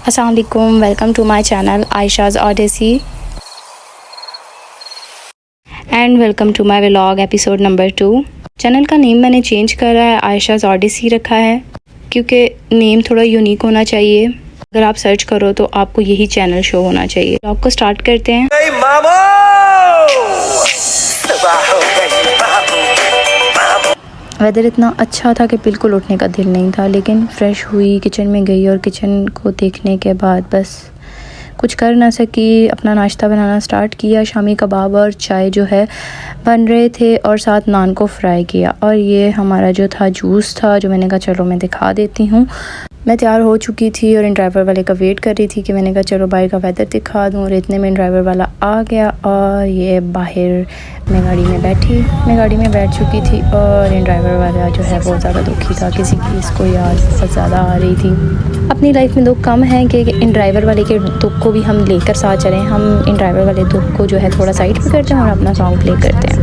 अस्सलाम वालेकुम, welcome to my channel Ayesha's odyssey and welcome to my vlog episode number 2। Channel का name मैंने change करा है, आयशाज़ ऑडेसी रखा है क्योंकि नेम थोड़ा यूनिक होना चाहिए। अगर आप सर्च करो तो आपको यही चैनल शो होना चाहिए। व्लॉग को स्टार्ट करते हैं। वेदर इतना अच्छा था कि बिल्कुल उठने का दिल नहीं था, लेकिन फ़्रेश हुई, किचन में गई और किचन को देखने के बाद बस कुछ कर ना सकी, अपना नाश्ता बनाना स्टार्ट किया। शामी कबाब और चाय जो है बन रहे थे और साथ नान को फ्राई किया। और ये हमारा जो था जूस था, जो मैंने कहा चलो मैं दिखा देती हूँ। मैं तैयार हो चुकी थी और इन ड्राइवर वाले का वेट कर रही थी कि मैंने कहा चलो बाहर का वेदर दिखा दूँ। और इतने में इन ड्राइवर वाला आ गया और ये बाहर मैं गाड़ी में बैठ चुकी थी। और इन ड्राइवर वाला जो है बहुत ज़्यादा दुखी था, किसी की इसको याद बहुत ज़्यादा आ रही थी। अपनी लाइफ में दुख कम है कि इन ड्राइवर वाले के दुख को भी हम लेकर साथ चलें। हम इन ड्राइवर वाले दुख को जो है थोड़ा साइड पे करते हैं और अपना सॉन्ग प्ले करते हैं।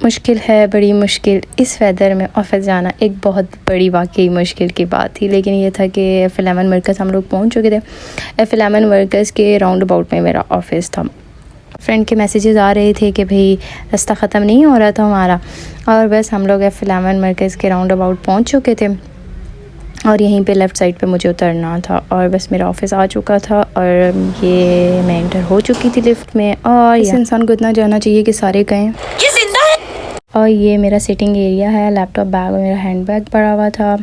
मुश्किल है, बड़ी मुश्किल इस वेदर में ऑफिस जाना एक बहुत बड़ी वाकई मुश्किल की बात थी। लेकिन ये था कि F11 मरकज़ हम लोग पहुंच चुके थे। F11 मरकज़ के राउंड अबाउट में मेरा ऑफिस था। फ्रेंड के मैसेजेस आ रहे थे कि भाई रास्ता ख़त्म नहीं हो रहा था हमारा, और बस हम लोग F11 मरकज़ के राउंड अबाउट पहुँच चुके थे और यहीं पे लेफ़्ट साइड पे मुझे उतरना था। और बस मेरा ऑफिस आ चुका था और ये मैं एंटर हो चुकी थी लिफ्ट में। और इस इंसान को इतना जाना चाहिए कि सारे कहें ये जिंदा है। और ये मेरा सिटिंग एरिया है, लैपटॉप बैग और मेरा हैंड बैग पड़ा हुआ था।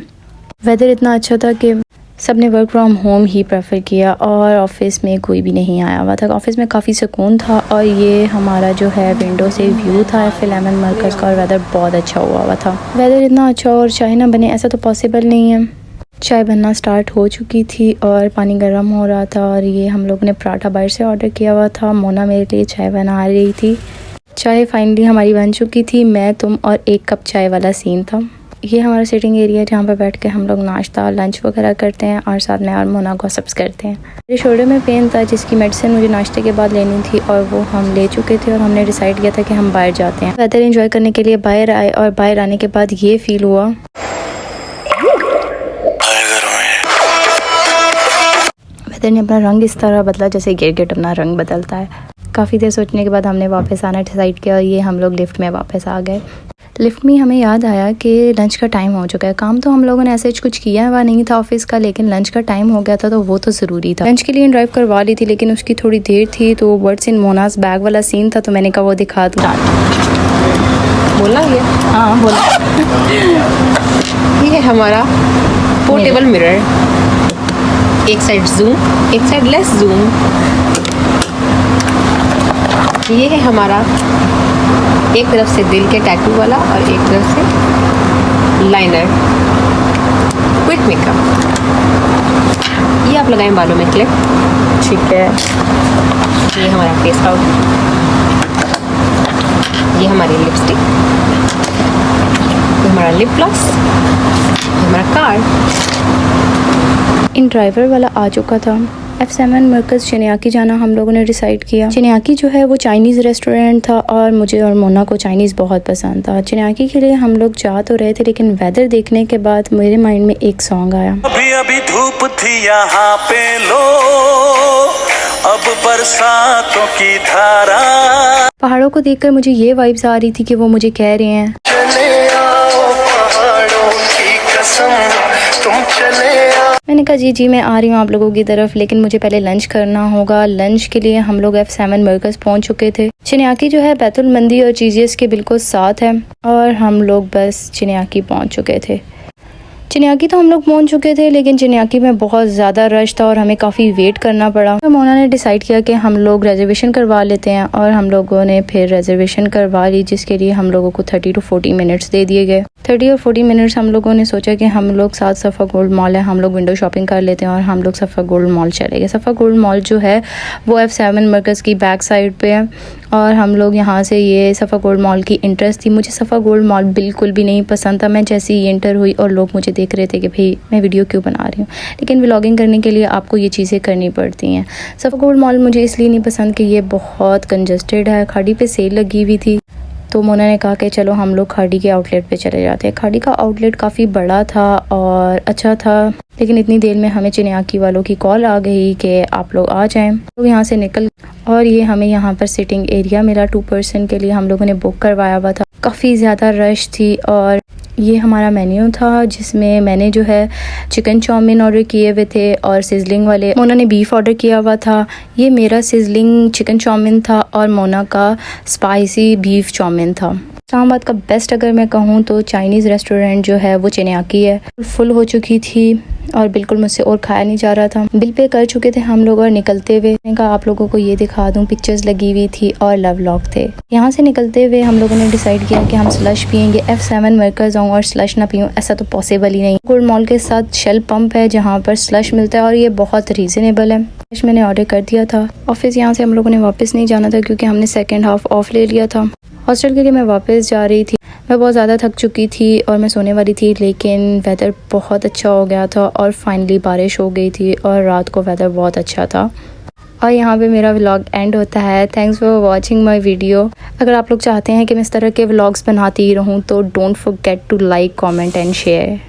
वेदर इतना अच्छा था कि सब ने work from home he prefer किया और ऑफिस में कोई भी नहीं आया हुआ था। ऑफिस में काफ़ी सुकून था। और ये हमारा जो है विंडो से व्यू था F11 मरकज़ का, और वेदर बहुत अच्छा हुआ था। वेदर इतना अच्छा और चाय ना बने ऐसा तो पॉसिबल नहीं है। चाय बनना स्टार्ट हो चुकी थी और पानी गर्म हो रहा था। और ये हम लोग ने पराठा बाहर से ऑर्डर किया हुआ था। मोना मेरे लिए चाय बना रही थी। चाय फाइनली हमारी बन चुकी थी। मैं, तुम और एक कप चाय वाला सीन था। ये हमारा सिटिंग एरिया जहाँ पर बैठ के हम लोग नाश्ता लंच वगैरह करते हैं और साथ में और मोना गॉसिप्स करते हैं। मेरे शोल्डर में पेन था जिसकी मेडिसिन मुझे नाश्ते के बाद लेनी थी और वो हम ले चुके थे। और हमने डिसाइड किया था कि हम बाहर जाते हैं। वेदर एंजॉय करने के लिए बाहर आए और बाहर आने के बाद ये फील हुआ वेदर ने अपना रंग इस तरह बदला जैसे गिरगिट अपना रंग बदलता है। काफ़ी देर सोचने के बाद हमने वापस आना डिसाइड किया और ये हम लोग लिफ्ट में वापस आ गए। लिफ्ट में हमें याद आया कि लंच का टाइम हो चुका है। काम तो हम लोगों ने ऐसे कुछ किया हुआ नहीं था ऑफिस का, लेकिन लंच का टाइम हो गया था तो वो तो ज़रूरी था। लंच के लिए ड्राइव करवा ली थी लेकिन उसकी थोड़ी देर थी तो वर्ड्स इन मोनास बैग वाला सीन था तो मैंने कहा वो दिखा दूँ। बोलना ये? हाँ बोला। ये है हमारा पोर्टेबल मिरर, एक साइड जूम एक साइड लेस जूम। ये है हमारा एक तरफ से दिल के टैटू वाला और एक तरफ से लाइनर क्विक मेकअप। ये आप लगाएं बालों में क्लिप, ठीक है। ये हमारा फेस पाउडर, ये हमारी लिपस्टिक, ये हमारा लिप ग्लॉस, ये हमारा कार्ड। इन ड्राइवर वाला आ चुका था। F7 मरकज़ चिनियाकी जाना हम लोगों ने डिसाइड किया। चिनियाकी जो है वो चाइनीज़ रेस्टोरेंट था और मुझे और मोना को चाइनीज़ बहुत पसंद था। चिनियाकी के लिए हम लोग जा तो रहे थे लेकिन वेदर देखने के बाद मेरे माइंड में एक सॉन्ग आया। अभी धूप थी यहाँ पे लो, अब बरसातों की धारा। पहाड़ों को देखकर मुझे ये वाइब्स आ रही थी कि वो मुझे कह रहे हैं चले आओ पहाड़ों की कसम, तुम चले आओ। मैंने कहा जी मैं आ रही हूँ आप लोगों की तरफ, लेकिन मुझे पहले लंच करना होगा। लंच के लिए हम लोग F7 मरकज़ पहुँच चुके थे। चिनियाकी जो है बैतुल मंदी और चीज़ेस के बिल्कुल साथ है और हम लोग बस चिनियाकी पहुँच चुके थे। चिनियाकी तो हम लोग पहुंच चुके थे लेकिन चिनियाकी में बहुत ज़्यादा रश था और हमें काफ़ी वेट करना पड़ा। तो मोना ने डिसाइड किया कि हम लोग रिजर्वेशन करवा लेते हैं और हम लोगों ने फिर रिजर्वेशन करवा ली, जिसके लिए हम लोगों को 30 to 40 मिनट्स दे दिए गए। 30 और 40 मिनट्स हम लोगों ने सोचा कि हम लोग साथ सफ़ा गोल्ड मॉल है, हम लोग विंडो शॉपिंग कर लेते हैं और हम लोग सफ़ा गोल्ड मॉल चले गए। सफ़ा गोल्ड मॉल जो है वो F7 मरकज़ की बैक साइड पे है और हम लोग यहाँ से ये सफ़ा गोल्ड मॉल की इंटरेस्ट थी। मुझे सफ़ा गोल्ड मॉल बिल्कुल भी नहीं पसंद था। मैं जैसे ही एंटर हुई और लोग मुझे देख रहे थे कि भाई मैं वीडियो क्यों बना रही हूँ, लेकिन व्लॉगिंग करने के लिए आपको ये चीज़ें करनी पड़ती हैं। सफ़ा गोल्ड मॉल मुझे इसलिए नहीं पसंद कि ये बहुत कंजस्टेड है। खाड़ी पे सेल लगी हुई थी तो मोना ने कहा कि चलो हम लोग खाड़ी के आउटलेट पे चले जाते हैं। खाड़ी का आउटलेट काफ़ी बड़ा था और अच्छा था, लेकिन इतनी देर में हमें चिन्याकी वालों की कॉल आ गई कि आप लोग आ जाएं। तो यहाँ से निकल और ये हमें यहाँ पर सिटिंग एरिया मिला 2 पर्सन के लिए, हम लोगों ने बुक करवाया हुआ था। काफ़ी ज़्यादा रश थी और ये हमारा मेन्यू था जिसमें मैंने जो है चिकन चाउमीन ऑर्डर किए हुए थे और सिजलिंग वाले मोना ने बीफ ऑर्डर किया हुआ था। ये मेरा सिजलिंग चिकन चाउमीन था और मोना का स्पाइसी बीफ चाउमीन था। इस्लामाबाद का बेस्ट अगर मैं कहूँ तो चाइनीज़ रेस्टोरेंट जो है वो चिन्याकी है। फुल हो चुकी थी और बिल्कुल मुझसे और खाया नहीं जा रहा था। बिल पे कर चुके थे हम लोग और निकलते हुए मैंने कहा आप लोगों को ये दिखा दूं, पिक्चर्स लगी हुई थी और लव लॉग थे। यहाँ से निकलते हुए हम लोगों ने डिसाइड किया कि हम स्लश पियेंगे। F7 मरकज़ जाऊँ और स्लश ना पीऊँ, ऐसा तो पॉसिबल ही नहीं। गोल्ड मॉल के साथ शेल पंप है जहाँ पर स्लश मिलता है और ये बहुत रीज़नेबल है। स्लश मैंने ऑर्डर कर दिया था। ऑफिस यहाँ से हम लोगों ने वापस नहीं जाना था क्योंकि हमने सेकेंड हाफ ऑफ ले लिया था। हॉस्टल के लिए मैं वापस जा रही थी। मैं बहुत ज़्यादा थक चुकी थी और मैं सोने वाली थी, लेकिन वेदर बहुत अच्छा हो गया था और फाइनली बारिश हो गई थी और रात को वेदर बहुत अच्छा था। और यहाँ पे मेरा व्लॉग एंड होता है। Thanks for watching my video. अगर आप लोग चाहते हैं कि मैं इस तरह के व्लॉग्स बनाती रहूँ तो don't forget to like, comment and share.